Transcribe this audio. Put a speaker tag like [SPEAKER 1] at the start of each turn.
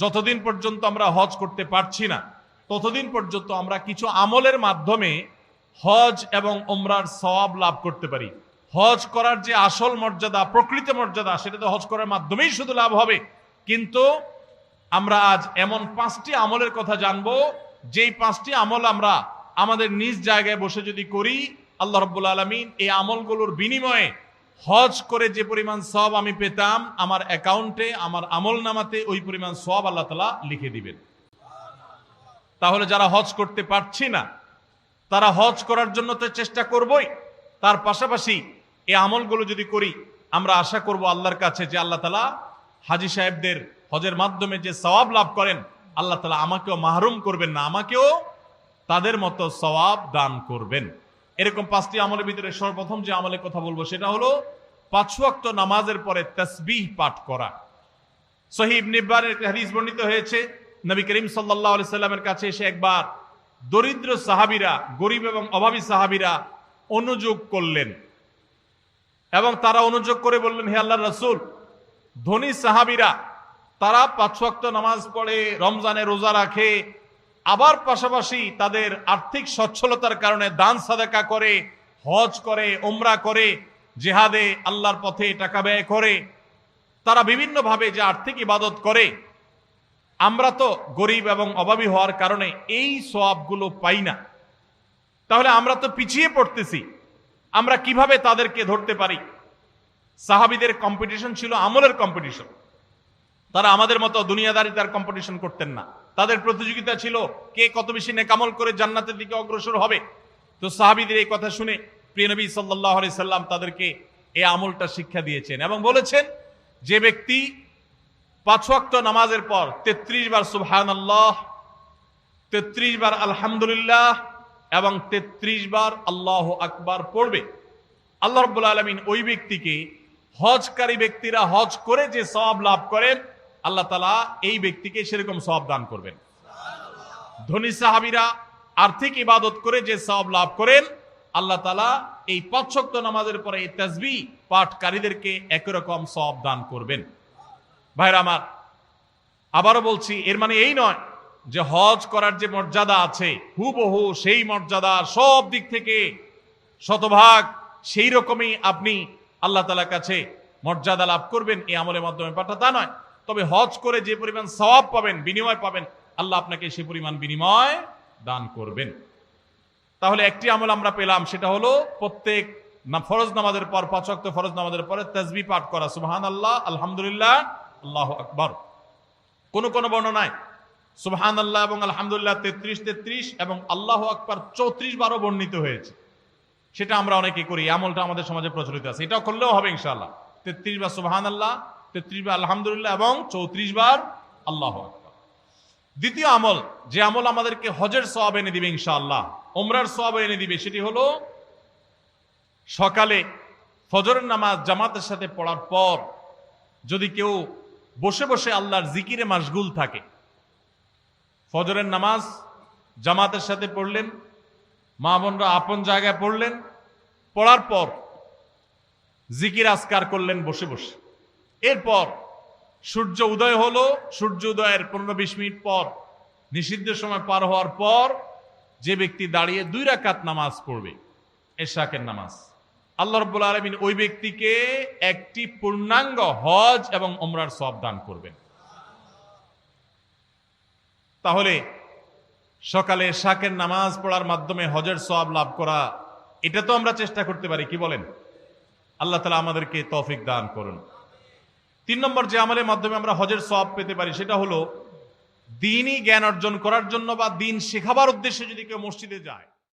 [SPEAKER 1] যতদিন পর্যন্ত আমরা হজ করতে পারছি না ততদিন পর্যন্ত আমরা কিছু আমলের মাধ্যমে হজ এবং উমরার সওয়াব লাভ করতে পারি। হজ করার যে আসল মর্যাদা, প্রকৃত মর্যাদা, সেটা তো হজ করার মাধ্যমেই শুধু লাভ হবে। কিন্তু আমরা আজ এমন 5টি আমলের কথা জানবো, যেই 5টি আমল আমরা আমাদের নিজ জায়গায় বসে যদি করি, আল্লাহ রাব্বুল আলামিন এই আমলগুলোর বিনিময়ে হজ করে যে পরিমাণ সওয়াব আমি পেতাম, আমার অ্যাকাউন্টে, আমার আমল নামাতে ওই পরিমাণ সওয়াব আল্লাহ তাআলা লিখে দিবেন। তাহলে যারা হজ করতে পারছি না তারা হজ করার জন্য তো চেষ্টা করবই, তার পাশাপাশি এই আমলগুলো যদি করি, আমরা আশা করব আল্লাহর কাছে যে আল্লাহ তাআলা হাজী সাহেবদের হজের মাধ্যমে যে সওয়াব লাভ করেন, আল্লাহ তাআলা আমাকেও মাহরুম করবেন না, আমাকেও তাদের মতো সওয়াব দান করবেন। এরকম 5টি আমলের ভিতরে সর্বপ্রথম যে আমলের কথা বলবো সেটা হলো 5 ওয়াক্ত নামাজের পরে তাসবিহ পাঠ করা। সহিহ ইবনে হিব্বানের হাদিস বর্ণিত হয়েছে, নবী করিম সাল্লাল্লাহু আলাইহি সাল্লামের কাছে এসে একবার দরিদ্র সাহাবীরা, গরিব এবং অভাবী সাহাবীরা অনুযোগ করলেন এবং তারা অনুযোগ করে বললেন, হে আল্লাহর রাসূল, ধনী সাহাবীরা তারা 5 ওয়াক্ত নামাজ পড়ে, রমজানে রোজা রাখে, আবার পাশাপাশি তাদের আর্থিক সচ্ছলতার কারণে দান সাদাকা করে, হজ করে, উমরা করে, জিহাদে আল্লাহর পথে টাকা ব্যয় করে, তারা বিভিন্নভাবে যে আর্থিক ইবাদত করে, আমরা তো গরিব এবং অভাবী হওয়ার কারণে এই সওয়াবগুলো পাই না। তাহলে আমরা তো পিছিয়ে পড়তেছি, আমরা কিভাবে তাদেরকে ধরতে পারি? সাহাবীদের কম্পিটিশন ছিল আমলের কম্পিটিশন। তারা আমাদের মতো দুনিয়াদারিতার কম্পিটিশন করতেন না। তাদের প্রতিযোগিতা ছিল কে কত বেশি নেকামল করে জান্নাতের দিকে অগ্রসর হবে। তো সাহাবীদের এই কথা শুনে প্রিয় নবী সাল্লাল্লাহু আলাইহি সাল্লাম তাদেরকে এই আমলটা শিক্ষা দিয়েছেন এবং বলেছেন, যে ব্যক্তি 5 ওয়াক্ত নামাজের পর 33 বার সুবহানাল্লাহ, 33 বার আলহামদুলিল্লাহ এবং 33 বার আল্লাহু আকবার পড়বে, আল্লাহ রাব্বুল আলামিন ওই ব্যক্তিকে, হজকারী ব্যক্তিরা হজ করে যে সওয়াব লাভ করেন, আল্লাহ তাআলা এই ব্যক্তিকে সেরকম সওয়াব দান করবেন। ধনী সাহাবীরা আর্থিক ইবাদত করে যে সওয়াব লাভ করেন, আল্লাহ তাআলা এই 5 ওয়াক্ত নামাজের পরে এই তাসবিহ পাঠকারীদেরকে একই রকম সওয়াব দান করবেন। ভাইরা আমার, আবারও বলছি, এর মানে এই নয় যে হজ করার যে মর্যাদা আছে হুবহু সেই মর্যাদা সব দিক থেকে শতভাগ সেই রকমই আপনি আল্লাহ তাআলার কাছে মর্যাদা লাভ করবেন এই আমলের মাধ্যমে, পাঠা তা নয়। তবে হজ করে যে পরিমাণ সওয়াব পাবেন, বিনিময় পাবেন, আল্লাহ আপনাকে সেই পরিমাণ বিনিময় দান করবেন। তাহলে একটি আমল আমরা পেলাম, সেটা হলো প্রত্যেক ফরজ নামাজের পর, 5 ওয়াক্ত ফরজ নামাজের পরে তাসবিহ পাঠ করা, সুবহানাল্লাহ, আলহামদুলিল্লাহ, আল্লাহু আকবার। কোন কোন বর্ণনায় সুবহানাল্লাহ এবং আলহামদুলিল্লাহ 33 এবং আল্লাহু আকবার 34 বারও বর্ণিত হয়েছে। সেটা আমরা অনেকে করি, আমলটা আমাদের সমাজে প্রচলিত আছে, এটাও করলেও হবে ইনশাআল্লাহ। 33 বার সুবহানাল্লাহ, 33 বার আলহামদুলিল্লাহ এবং 34 বার আল্লাহু আকবার। দ্বিতীয় আমল, যে আমল আমাদেরকে হজের সওয়াব এনে দিবে ইনশাআল্লাহ, উমরার সওয়াব এনে দিবে, সেটি হলো সকালে ফজরের নামাজ জামাতের সাথে পড়ার পর যদি কেউ বসে বসে আল্লাহর জিকিরে মাশগুল থাকে, ফজরের নামাজ জামাতের সাথে পড়লেন, মা বোনরা আপন জায়গায় পড়লেন, পড়ার পর জিকির আজকার করলেন বসে বসে, এরপর সূর্য উদয় হলো, সূর্য উদয়ের 15-20 মিনিট পর, নিষিদ্ধ সময় পার হওয়ার পর যে ব্যক্তি দাঁড়িয়ে 2 রাকাত নামাজ পড়বে, এশাকের নামাজ, আল্লাহ রাব্বুল আলামিন ওই ব্যক্তিকে একটি পূর্ণাঙ্গ হজ এবং উমরার সওয়াব দান করবেন। তাহলে সকালে এশাকের নামাজ পড়ার মাধ্যমে হজের সওয়াব লাভ করা, এটা তো আমরা চেষ্টা করতে পারি, কি বলেন? আল্লাহ তাআলা আমাদেরকে তৌফিক দান করুন। 3 নম্বর যে আমলের মাধ্যমে আমরা হজের সওয়াব পেতে পারি, সেটা হলো দ্বীনি জ্ঞান অর্জন করার জন্য বা দ্বীন শেখাবার উদ্দেশ্যে যদি কেউ মসজিদে যায়,